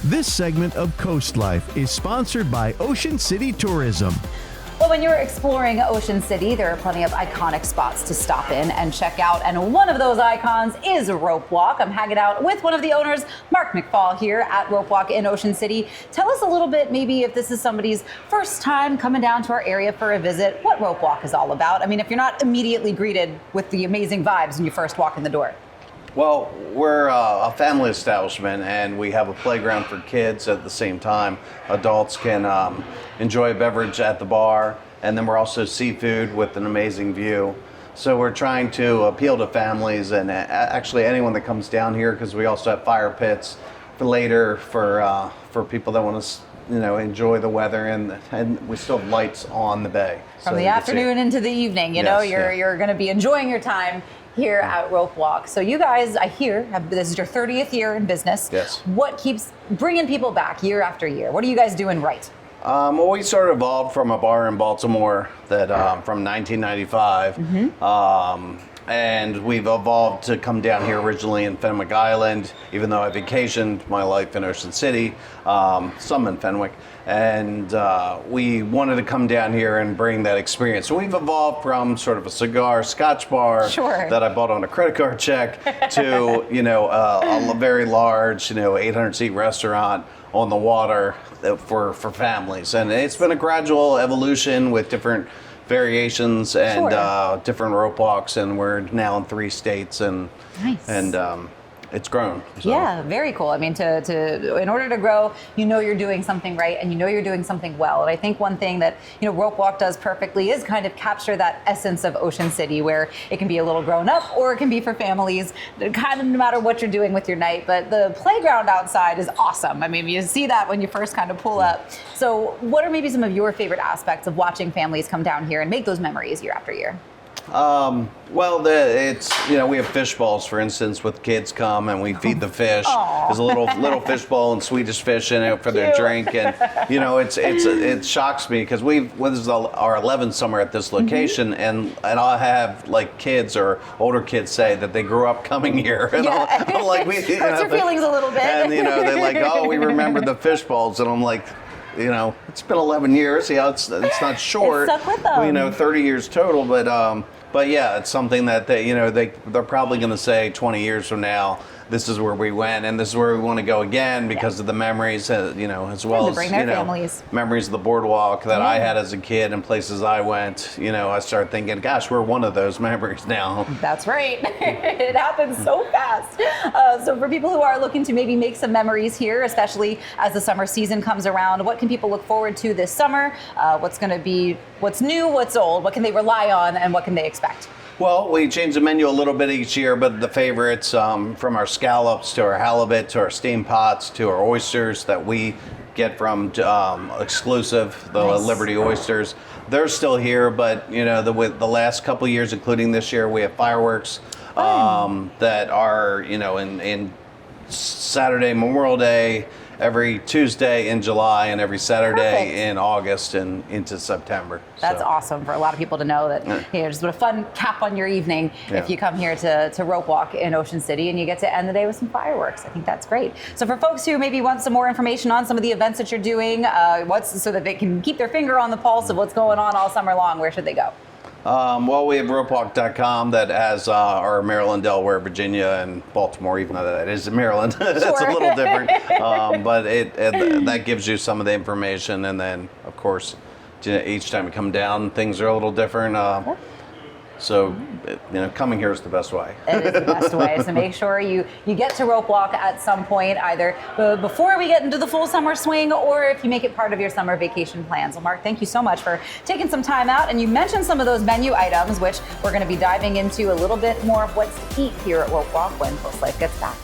This segment of CoastLife is sponsored by Ocean City Tourism. Well, when you're exploring Ocean City, there are plenty of iconic spots to stop in and check out. And one of those icons is Ropewalk. I'm hanging out with one of the owners, Marc McFaul, here at Ropewalk in Ocean City. Tell us a little bit, maybe if this is somebody's first time coming down to our area for a visit, what Ropewalk is all about. I mean, if you're not immediately greeted with the amazing vibes when you first walk in the door. Well, we're a family establishment, and we have a playground for kids at the same time. Adults can enjoy a beverage at the bar, and then we're also seafood with an amazing view. So we're trying to appeal to families and actually anyone that comes down here, because we also have fire pits for later for people that want to enjoy the weather, and we still have lights on the bay. From the afternoon into the evening, you're going to be enjoying your time here at Ropewalk. So you guys, I hear, this is your 30th year in business. Yes. What keeps bringing people back year after year? What are you guys doing right? Well, we sort of evolved from a bar in Baltimore that from 1995. And we've evolved to come down here originally in Fenwick Island, even though I vacationed my life in Ocean City, some in Fenwick. And we wanted to come down here and bring that experience. So we've evolved from sort of a cigar, scotch bar that I bought on a credit card check to, a very large, 800-seat restaurant on the water for families. And it's been a gradual evolution with different variations and different rope walks, and we're now in 3 states, and it's grown. So. Yeah, very cool. I mean, in order to grow, you're doing something right, and you're doing something well. And I think one thing that Ropewalk does perfectly is kind of capture that essence of Ocean City, where it can be a little grown up or it can be for families, kind of no matter what you're doing with your night. But the playground outside is awesome. I mean, you see that when you first kind of pull up. So what are maybe some of your favorite aspects of watching families come down here and make those memories year after year? Well, we have fish bowls, for instance, with kids come and we feed the fish. There's a little fish bowl and Swedish fish in it for their drink, and it shocks me because this is our 11th summer at this location, and I'll have like kids or older kids say that they grew up coming here, and I'm like, hurts your feelings a little bit, and they're like, oh, we remember the fish bowls, and I'm like, it's been 11 years. Yeah, it's not short. It stuck with them. 30 years total, but yeah, it's something that they're probably going to say 20 years from now, this is where we went, and this is where we want to go again because of the memories, as well as families. Memories of the boardwalk that I had as a kid and places I went. I started thinking, gosh, we're one of those memories now. That's right. It happens so fast. So for people who are looking to maybe make some memories here, especially as the summer season comes around, what can people look forward to this summer? What's going to be, what's new, what's old? What can they rely on, and what can they expect? Well, we change the menu a little bit each year, but the favorites, from our scallops to our halibut to our steam pots to our oysters that we get from exclusive, the Liberty oysters, they're still here. But the last couple of years, including this year, we have fireworks that are in Saturday, Memorial Day, every Tuesday in July, and every Saturday in August and into September. That's awesome for a lot of people to know that just a fun cap on your evening if you come here to Ropewalk in Ocean City, and you get to end the day with some fireworks. I think that's great. So for folks who maybe want some more information on some of the events that you're doing, so that they can keep their finger on the pulse of what's going on all summer long, where should they go? Well, we have ropewalk.com that has our Maryland, Delaware, Virginia, and Baltimore, even though that is in Maryland. It's a little different. But that gives you some of the information. And then, of course, each time you come down, things are a little different. So, coming here is the best way. It is the best way. So make sure you get to Ropewalk at some point, either before we get into the full summer swing, or if you make it part of your summer vacation plans. Well, Marc, thank you so much for taking some time out. And you mentioned some of those menu items, which we're going to be diving into a little bit more of what's to eat here at Ropewalk when CoastLife gets back.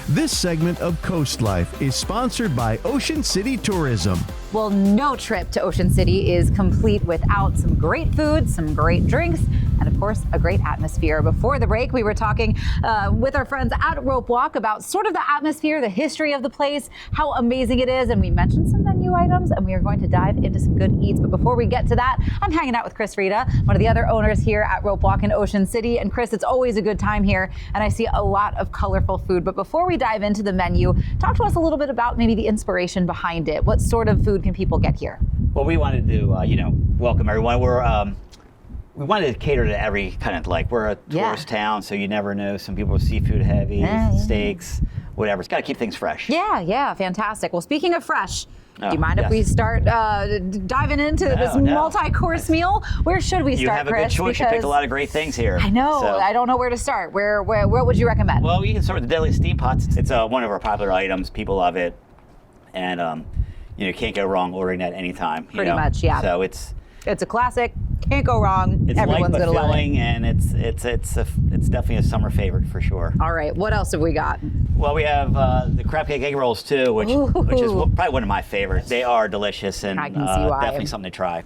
This segment of CoastLife is sponsored by Ocean City Tourism. Well, no trip to Ocean City is complete without some great food, some great drinks, and of course, a great atmosphere. Before the break, we were talking with our friends at Ropewalk about sort of the atmosphere, the history of the place, how amazing it is, and we mentioned some menu items, and we are going to dive into some good eats. But before we get to that, I'm hanging out with Reda, one of the other owners here at Ropewalk in Ocean City. And Chris, it's always a good time here, and I see a lot of colorful food. But before we dive into the menu, talk to us a little bit about maybe the inspiration behind it. What sort of food can people get here? Well, we wanted to, welcome everyone. We wanted to cater to every kind of, we're a tourist town, so you never know. Some people are seafood heavy, steaks, whatever. It's got to keep things fresh. Yeah, fantastic. Well, speaking of fresh, do you mind if we start diving into this multi-course meal? Where should we start, Chris? You have a good choice. You picked a lot of great things here. I know. So. I don't know where to start. Where would you recommend? Well, you can start with the deadly steam pots. It's one of our popular items. People love it, and you can't go wrong ordering that anytime. Pretty much, yeah. So it's a classic. Can't go wrong. It's Everyone's light but gonna filling, love it. and it's definitely a summer favorite for sure. All right, what else have we got? Well, we have the crab cake egg rolls too, which is probably one of my favorites. They are delicious and I can see why. Definitely something to try.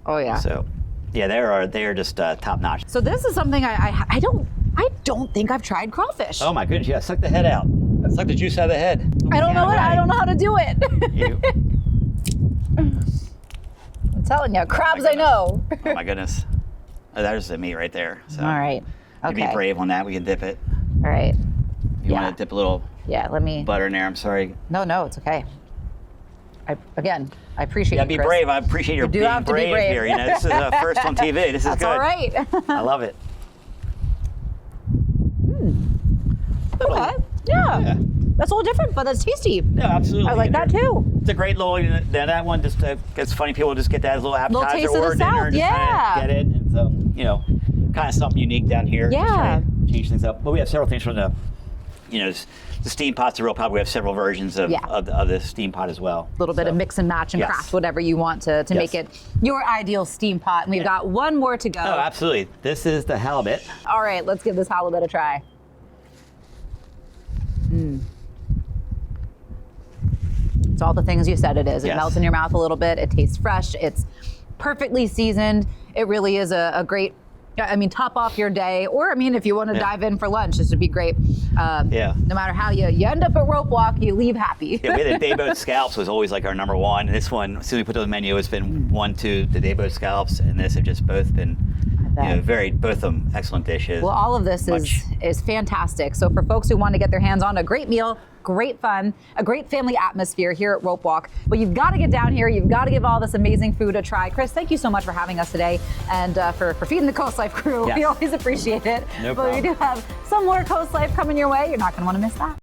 Oh yeah. So, yeah, they're just top notch. So this is something I don't think I've tried crawfish. Oh my goodness, yeah, suck the head out. Suck the juice out of the head. I don't know it. I don't know how to do it. I'm telling you, crabs I know. Oh my goodness. Oh, there's the meat right there. So all right. Okay. You be brave on that. We can dip it. All right. You want to dip a little let me butter in there. I'm sorry. No, it's okay. I appreciate you. Yeah, Be brave. I appreciate your being brave here. This is first on TV. This is That's good. All right. I love it. Okay. Yeah. That's a little different, but that's tasty. No, absolutely. I like that too. It's a great little. That one just it's funny. People just get that as a little appetizer taste of or the dinner. South, And just kind of get it. It's kind of something unique down here. Yeah. Just trying to change things up. But we have several things from the steam pot's a real pop. We have several versions of the steam pot as well. A little bit of mix and match and craft whatever you want to make it your ideal steam pot. And we've got one more to go. Oh, absolutely. This is the halibut. All right, let's give this halibut a try. It's all the things you said it is. It melts in your mouth a little bit. It tastes fresh. It's perfectly seasoned. It really is a great, top off your day. Or, if you want to dive in for lunch, this would be great. No matter how you end up at Ropewalk, you leave happy. We had the dayboat scallops was always our number one. And this one, as soon as we put it on the menu, it's been 1, 2, the dayboat scallops, and this have just both been both of them excellent dishes. Well, all of this is fantastic. So for folks who want to get their hands on a great meal, great fun, a great family atmosphere here at Ropewalk, but you've got to get down here. You've got to give all this amazing food a try. Chris, thank you so much for having us today and for feeding the CoastLife crew. We always appreciate it. No problem. But we do have some more CoastLife coming your way. You're not going to want to miss that.